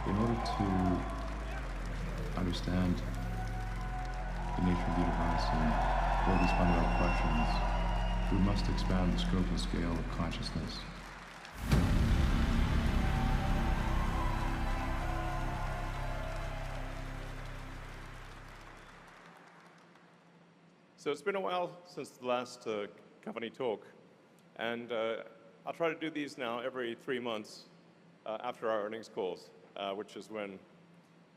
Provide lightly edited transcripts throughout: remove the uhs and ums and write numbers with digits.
In order to understand the nature of the universe and all these fundamental questions, we must expand the scope and scale of consciousness. So it's been a while since the last company talk, and I'll try to do these now every 3 months after our earnings calls, which is when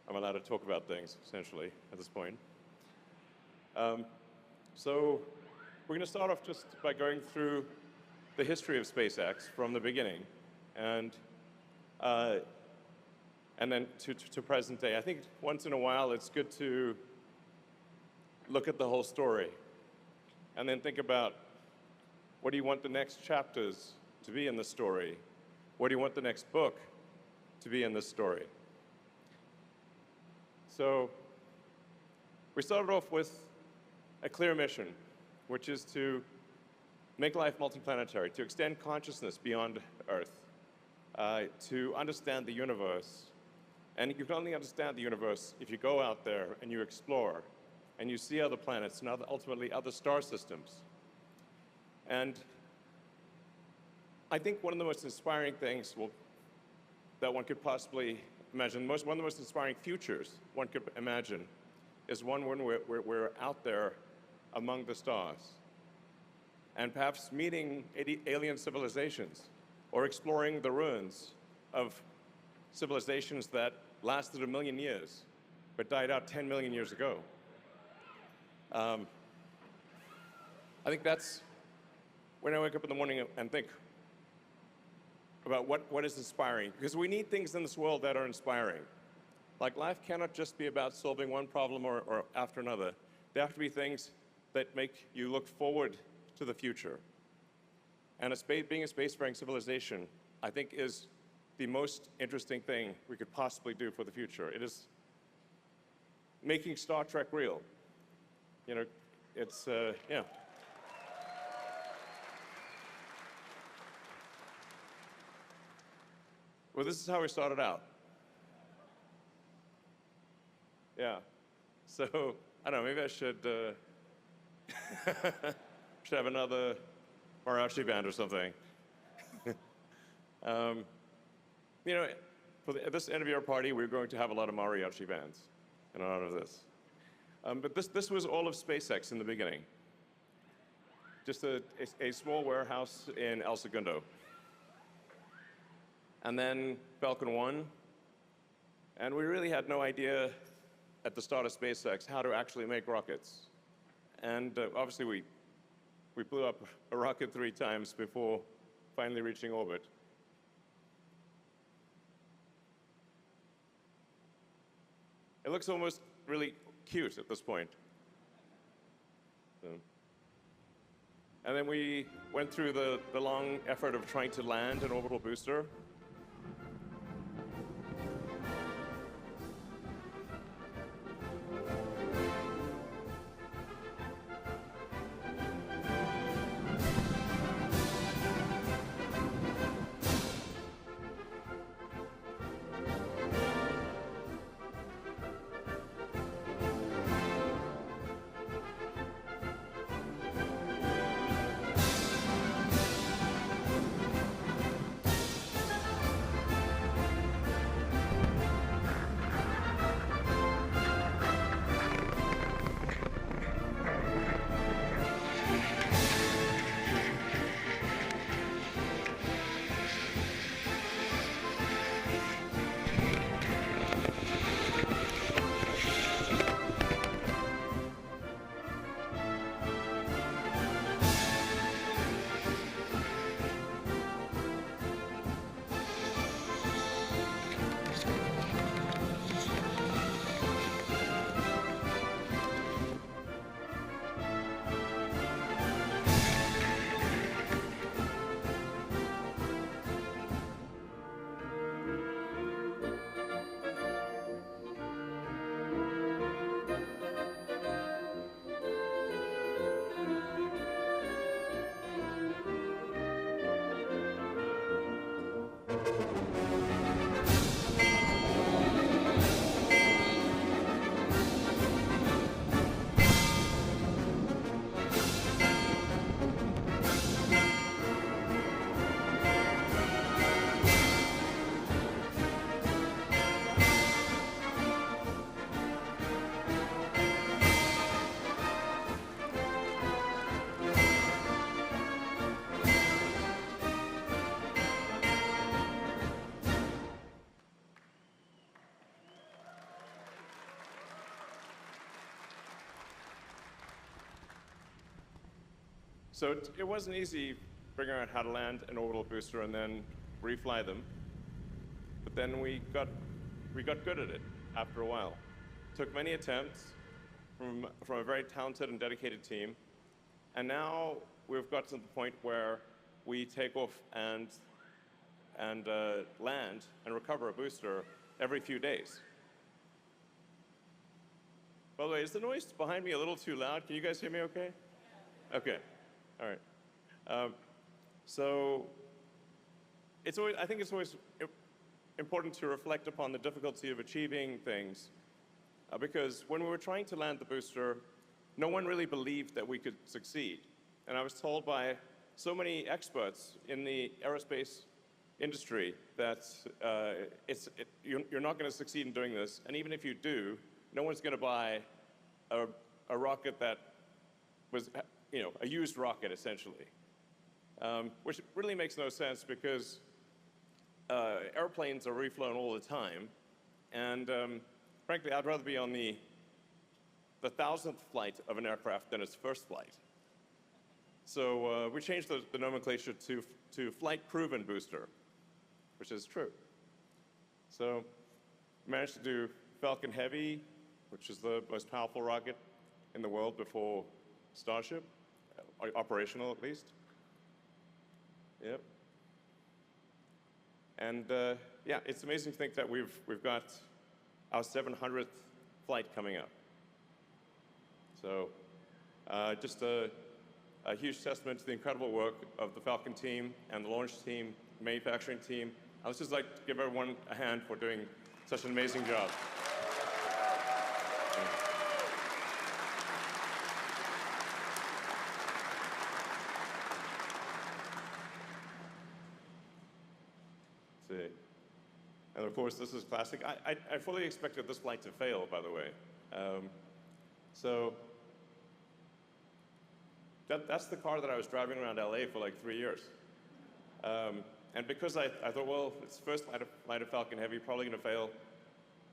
I'm allowed to talk about things, essentially, at this point. So we're going to start off just by going through the history of SpaceX from the beginning, and then to present day. I think once in a while it's good to look at the whole story, and then think about, what do you want the next chapters to be in the story? What do you want the next book to be in this story? So we started off with a clear mission, which is to make life multiplanetary, to extend consciousness beyond Earth, to understand the universe. And you can only understand the universe if you go out there and you explore, and you see other planets and ultimately other star systems. And I think one of the most inspiring things that one could possibly imagine, one of the most inspiring futures one could imagine, is one when we're out there among the stars, and perhaps meeting alien civilizations, or exploring the ruins of civilizations that lasted 1 million years, but died out 10 million years ago. I think that's when I wake up in the morning and think about what is inspiring, because we need things in this world that are inspiring. Like, life cannot just be about solving one problem or after another. There have to be things that make you look forward to the future. And being a spacefaring civilization, I think, is the most interesting thing we could possibly do for the future. It is making Star Trek real. You know, it's, yeah. Well, this is how we started out. Yeah. So, I don't know, maybe I should should have another mariachi band or something. You know, for this end of year party, we're going to have a lot of mariachi bands in honor of this. But this was all of SpaceX in the beginning. Just a small warehouse in El Segundo. And then Falcon 1. And we really had no idea at the start of SpaceX how to actually make rockets. And obviously we blew up a rocket 3 times before finally reaching orbit. It looks almost really cute at this point. So. And then we went through the long effort of trying to land an orbital booster. So it wasn't easy figuring out how to land an orbital booster and then refly them. But then we got good at it after a while. Took many attempts from a very talented and dedicated team. And now we've got to the point where we take off and land and recover a booster every few days. By the way, is the noise behind me a little too loud? Can you guys hear me okay? Okay, all right. So I think it's always important to reflect upon the difficulty of achieving things, because when we were trying to land the booster, no one really believed that we could succeed. And I was told by so many experts in the aerospace industry that you're not going to succeed in doing this, and even if you do, no one's going to buy a rocket that was, a used rocket, essentially. Which really makes no sense because airplanes are reflown all the time, and frankly, I'd rather be on the 1,000th flight of an aircraft than its first flight. So we changed the nomenclature to flight-proven booster, which is true. So we managed to do Falcon Heavy, which is the most powerful rocket in the world before Starship, operational at least. Yep. And yeah, it's amazing to think that we've got our 700th flight coming up. So just a huge testament to the incredible work of the Falcon team and the launch team, manufacturing team. I would just like to give everyone a hand for doing such an amazing job. And of course, this is classic. I fully expected this flight to fail, by the way. So that's the car that I was driving around LA for like 3 years. And because I thought, well, it's the first flight of Falcon Heavy, probably going to fail.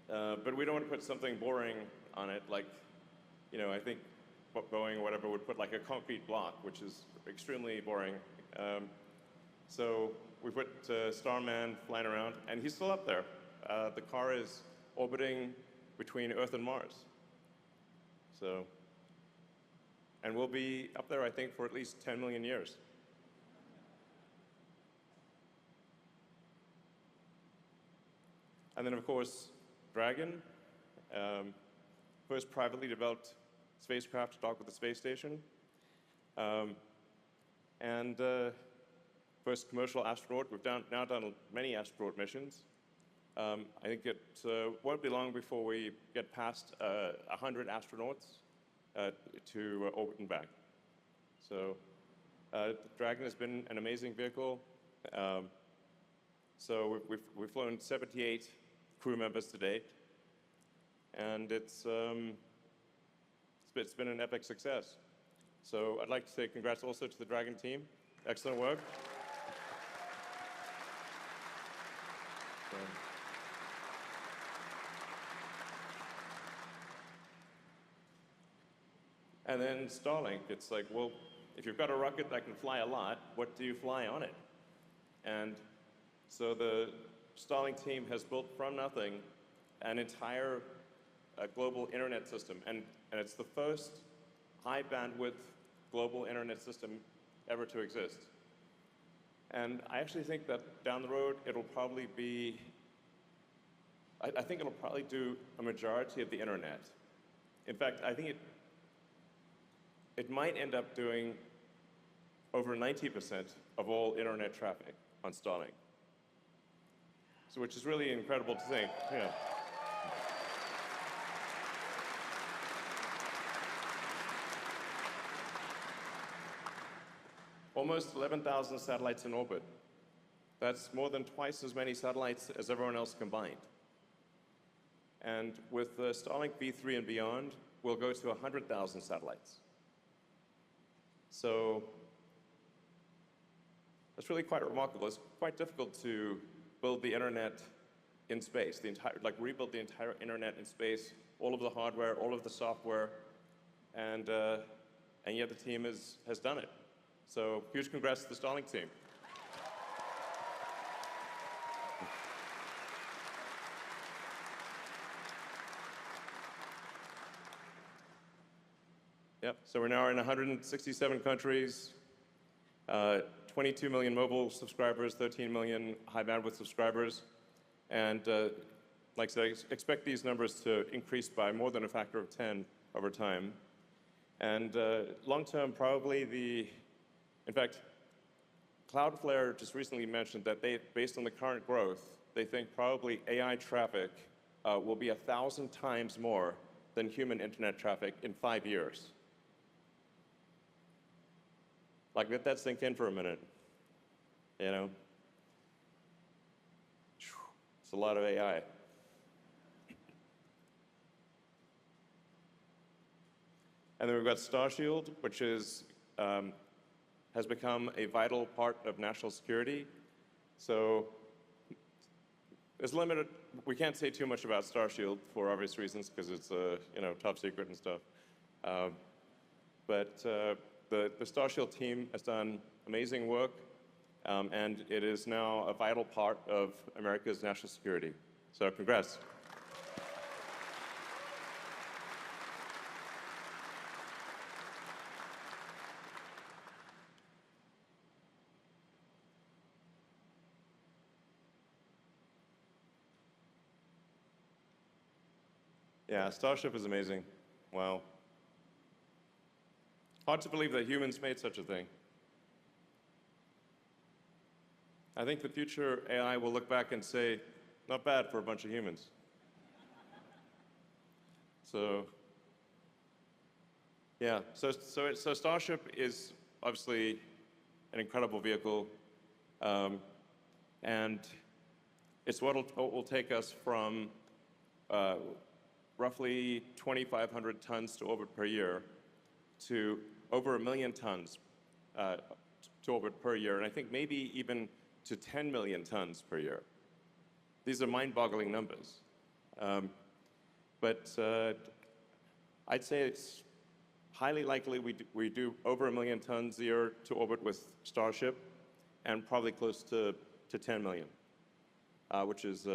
But we don't want to put something boring on it, like, I think Boeing or whatever would put like a concrete block, which is extremely boring. So we put Starman flying around, and he's still up there. The car is orbiting between Earth and Mars. So, and we'll be up there, I think, for at least 10 million years. And then, of course, Dragon, first privately developed spacecraft to dock with the space station. And first commercial astronaut. We've now done many astronaut missions. I think it won't be long before we get past 100 astronauts to orbit and back. So Dragon has been an amazing vehicle. So we've flown 78 crew members to date, and it's been an epic success. So I'd like to say congrats also to the Dragon team. Excellent work. And then Starlink, it's like, well, if you've got a rocket that can fly a lot, what do you fly on it? And so the Starlink team has built from nothing an entire global internet system. And it's the first high bandwidth global internet system ever to exist. And I actually think that down the road, it'll probably be, I think it'll probably do a majority of the internet. In fact, I think it might end up doing over 90% of all internet traffic on Starlink. So, which is really incredible to think, yeah. Almost 11,000 satellites in orbit. That's more than twice as many satellites as everyone else combined. And with the Starlink V3 and beyond, we'll go to 100,000 satellites. So that's really quite remarkable. It's quite difficult to build the internet in space, rebuild the entire internet in space, all of the hardware, all of the software, and yet the team has done it. So huge congrats to the Starlink team. Yep, so we're now in 167 countries, 22 million mobile subscribers, 13 million high bandwidth subscribers, and like I said, I expect these numbers to increase by more than a factor of 10 over time. And long term, probably in fact, Cloudflare just recently mentioned that based on the current growth, they think probably AI traffic will be 1,000 times more than human internet traffic in 5 years. Like, let that sink in for a minute, you know? It's a lot of AI. And then we've got Starshield, which has become a vital part of national security. So there's limited, we can't say too much about Starshield for obvious reasons, because it's top secret and stuff. But the Starshield team has done amazing work, and it is now a vital part of America's national security. So congrats. Yeah, Starship is amazing. Wow. Hard to believe that humans made such a thing. I think the future AI will look back and say, not bad for a bunch of humans. So, yeah, so Starship is obviously an incredible vehicle, and it's what will take us from roughly 2,500 tons to orbit per year to over 1 million tons to orbit per year, and I think maybe even to 10 million tons per year. These are mind-boggling numbers. But I'd say it's highly likely we do over 1 million tons a year to orbit with Starship, and probably close to 10 million, which is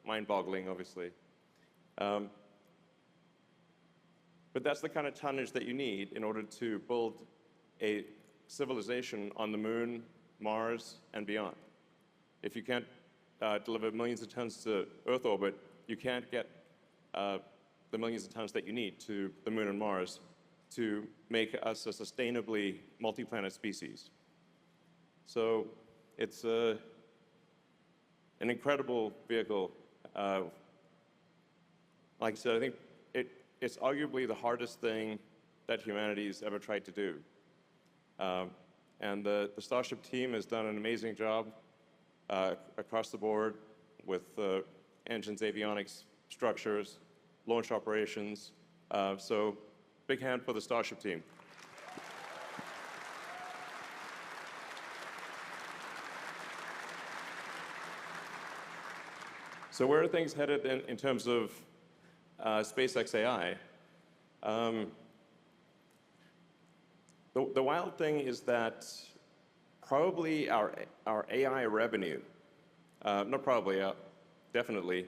mind-boggling, obviously. But that's the kind of tonnage that you need in order to build a civilization on the moon, Mars, and beyond. If you can't deliver millions of tons to Earth orbit, you can't get the millions of tons that you need to the moon and Mars to make us a sustainably multi-planet species. So it's an incredible vehicle. Like I said, I think it's arguably the hardest thing that humanity's ever tried to do. And the Starship team has done an amazing job across the board with engines, avionics, structures, launch operations. So big hand for the Starship team. So where are things headed in terms of SpaceX AI? The wild thing is that probably our AI revenue, not probably, definitely,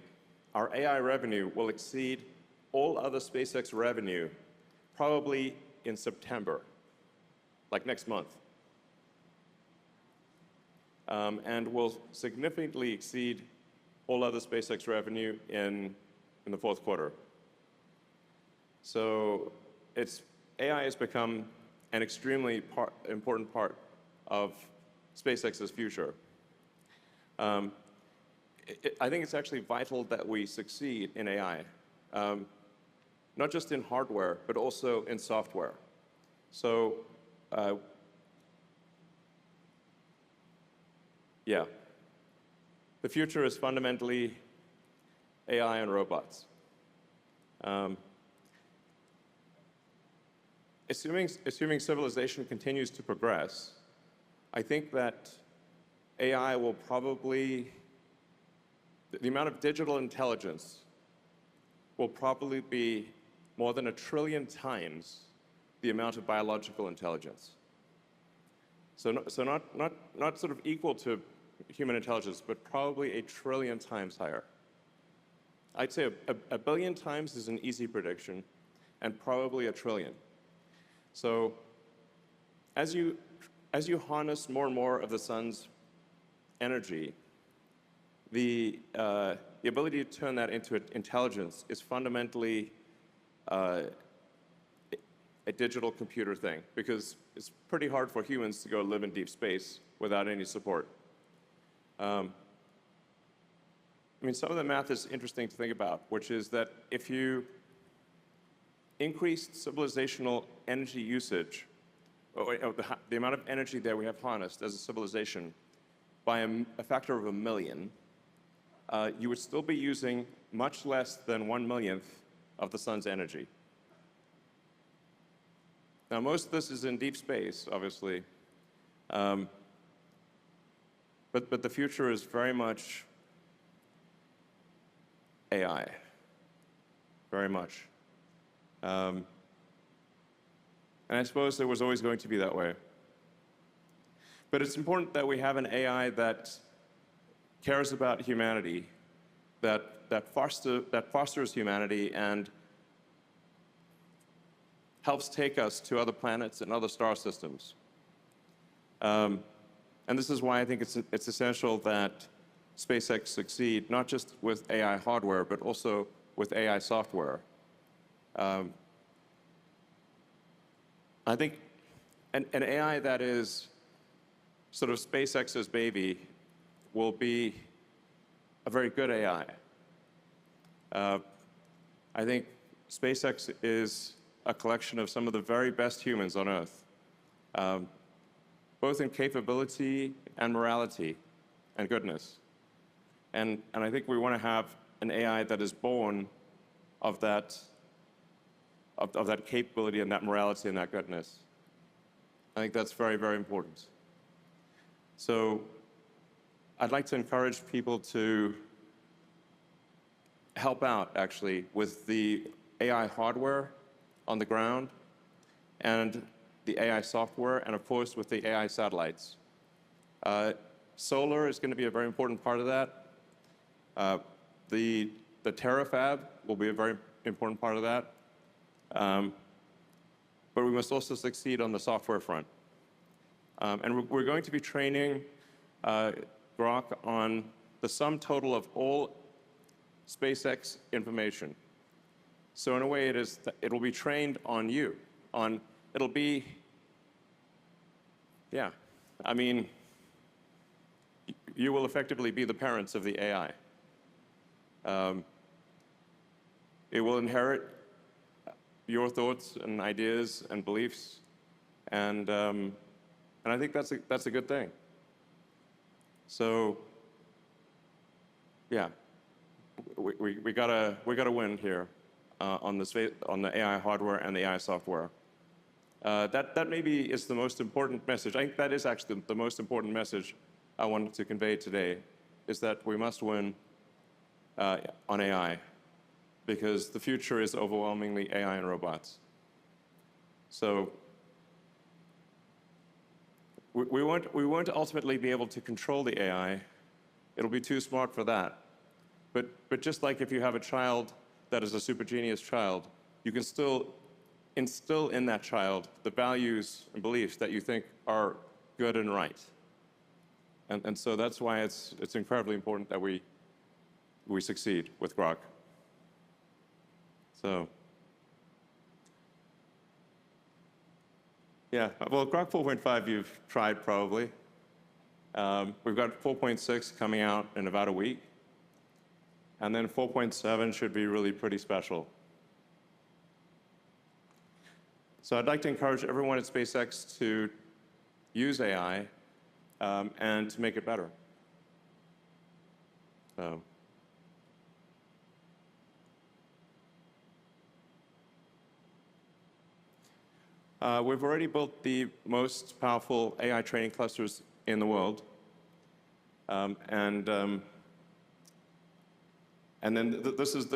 our AI revenue will exceed all other SpaceX revenue probably in September, like next month. And will significantly exceed all other SpaceX revenue in the fourth quarter. So AI has become an extremely important part of SpaceX's future. I think it's actually vital that we succeed in AI, not just in hardware, but also in software. So, yeah, the future is fundamentally AI and robots. Assuming civilization continues to progress, I think that AI will probably, the amount of digital intelligence will probably be more than 1 trillion times the amount of biological intelligence. Not sort of equal to human intelligence, but probably 1,000,000,000,000 times higher. I'd say a billion times is an easy prediction, and probably 1,000,000,000,000. So as you harness more and more of the sun's energy, the ability to turn that into intelligence is fundamentally a digital computer thing, because it's pretty hard for humans to go live in deep space without any support. I mean, some of the math is interesting to think about, which is that if you increased civilizational energy usage, or the amount of energy that we have harnessed as a civilization by a factor of 1,000,000, you would still be using much less than 1/1,000,000th of the sun's energy. Now, most of this is in deep space, obviously, but the future is very much AI, very much. And I suppose it was always going to be that way. But it's important that we have an AI that cares about humanity, that fosters humanity and helps take us to other planets and other star systems. And this is why I think it's essential that SpaceX succeed, not just with AI hardware, but also with AI software. I think an AI that is sort of SpaceX's baby will be a very good AI. I think SpaceX is a collection of some of the very best humans on Earth, both in capability and morality and goodness. And I think we want to have an AI that is born of that capability and that morality and that goodness. I think that's very, very important. So I'd like to encourage people to help out, actually, with the AI hardware on the ground and the AI software, and of course with the AI satellites. Solar is going to be a very important part of that. The terafab will be a very important part of that. But we must also succeed on the software front. And we're going to be training Grok on the sum total of all SpaceX information. So in a way, it'll be trained on you. It'll be, yeah, I mean, you will effectively be the parents of the AI. It will inherit your thoughts and ideas and beliefs, and I think that's a good thing. So, yeah, we gotta win here on the AI hardware and the AI software. That maybe is the most important message. I think that is actually the most important message I wanted to convey today, is that we must win on AI, because the future is overwhelmingly AI and robots. So we won't ultimately be able to control the AI. It'll be too smart for that. But just like if you have a child that is a super genius child, you can still instill in that child the values and beliefs that you think are good and right. And so that's why it's incredibly important that we succeed with Grok. So, yeah, well, Grok 4.5 you've tried probably. We've got 4.6 coming out in about a week. And then 4.7 should be really pretty special. So I'd like to encourage everyone at SpaceX to use AI and to make it better. So. We've already built the most powerful AI training clusters in the world. And then this is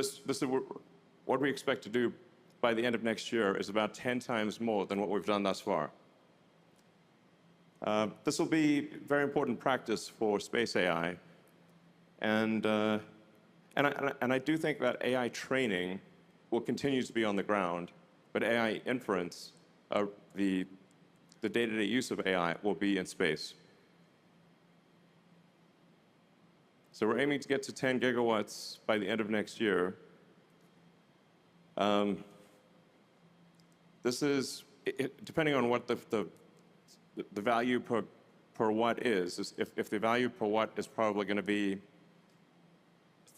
what we expect to do by the end of next year is about 10 times more than what we've done thus far. This will be very important practice for space AI. And I do think that AI training will continue to be on the ground, but AI inference, the day-to-day use of AI, will be in space. So we're aiming to get to 10 gigawatts by the end of next year. This is, depending on what the value per watt is, if the value per watt is probably going to be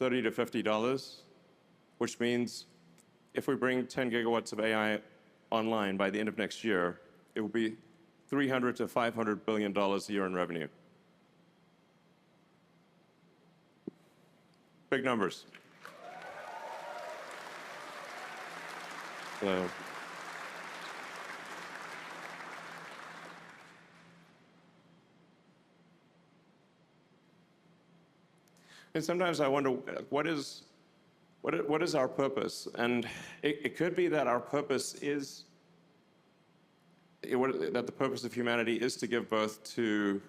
$30 to $50, which means if we bring 10 gigawatts of AI online by the end of next year, it will be $300 to $500 billion a year in revenue. Big numbers. So, and sometimes I wonder, what is our purpose? And it could be that our purpose is, that the purpose of humanity is to give birth to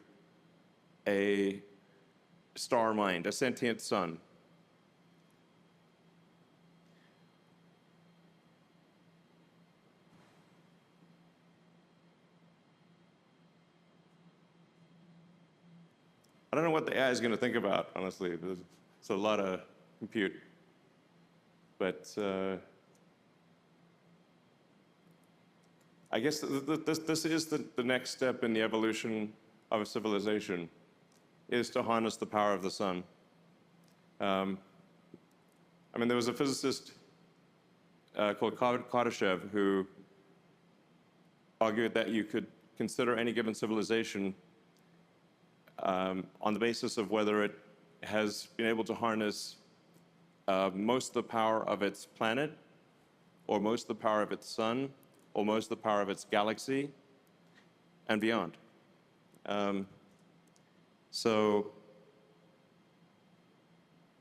a star mind, a sentient sun. I don't know what the AI is going to think about, honestly. It's a lot of compute. But I guess this is the next step in the evolution of a civilization, is to harness the power of the sun. I mean, there was a physicist called Kardashev who argued that you could consider any given civilization on the basis of whether it has been able to harness most of the power of its planet, or most of the power of its sun, or most of the power of its galaxy, and beyond. So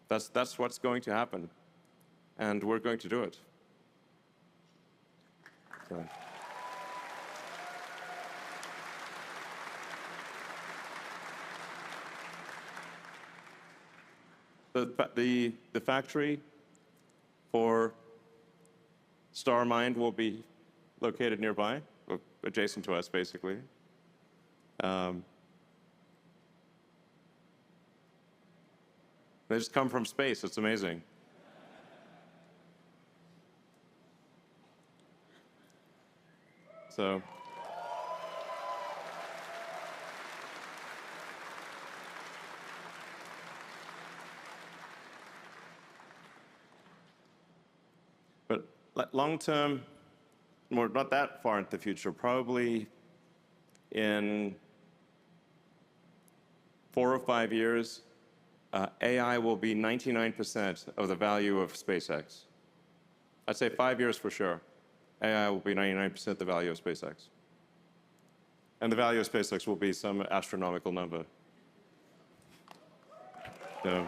that's what's going to happen, and we're going to do it. So. The factory for StarMind will be located nearby, or adjacent to us, basically. They just come from space. It's amazing. So. But long term, not that far into the future, probably in 4 or 5 years, AI will be 99% of the value of SpaceX. I'd say 5 years for sure. AI will be 99% the value of SpaceX. And the value of SpaceX will be some astronomical number. So.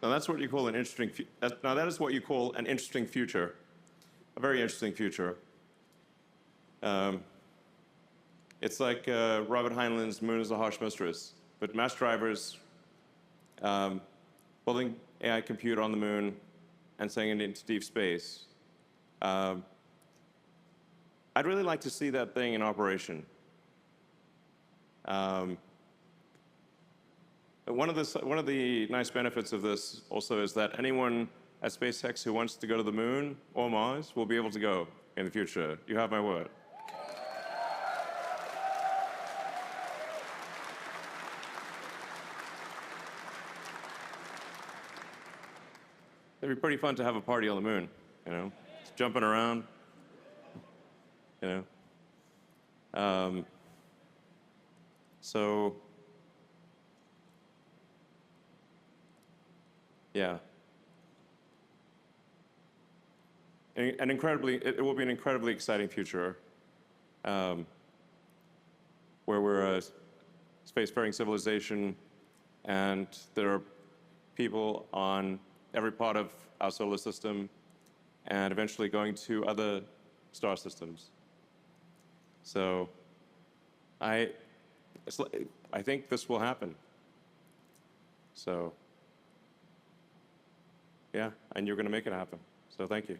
Now that's what you call an interesting. Now that is what you call an interesting future, a very interesting future. It's like Robert Heinlein's "Moon is a harsh mistress," but mass drivers building AI compute on the moon and sending it into deep space. I'd really like to see that thing in operation. One of the nice benefits of this also is that anyone at SpaceX who wants to go to the moon or Mars will be able to go in the future. You have my word. It'd be pretty fun to have a party on the moon, you know, just jumping around, you know. So, yeah. It will be an incredibly exciting future where we're a spacefaring civilization and there are people on every part of our solar system and eventually going to other star systems. So I think this will happen. So, yeah, and you're going to make it happen. So thank you.